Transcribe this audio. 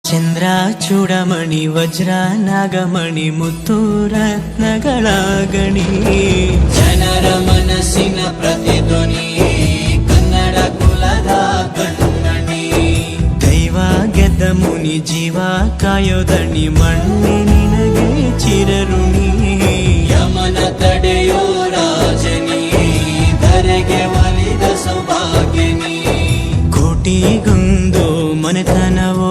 ಚಂದ್ರ ಚೂಡಮಣಿ ವಜ್ರ ನಾಗಮಣಿ ಮುತ್ತು ರತ್ನಗಳ ಗಣಿ, ಜನರ ಮನಸ್ಸಿನ ಪ್ರತಿಧ್ವನಿ ಕನ್ನಡ ಕುಲದ ಕಣ್ಣಣಿ. ದೈವ ಗೆದ್ದ ಮುನಿ ಜೀವ ಕಾಯೋದಣಿ ಮಣ್ಣಿ ನಿನಗೆ ಚಿರಋಣಿ. ಯಮನ ತಡೆಯೋ ರಾಜನಿ ಧರೆಗೆ ಒಲಿದ ಸೌಭಾಗ್ಯನಿ. ಕೋಟಿಗೊಂದು ಮನೆತನವೋ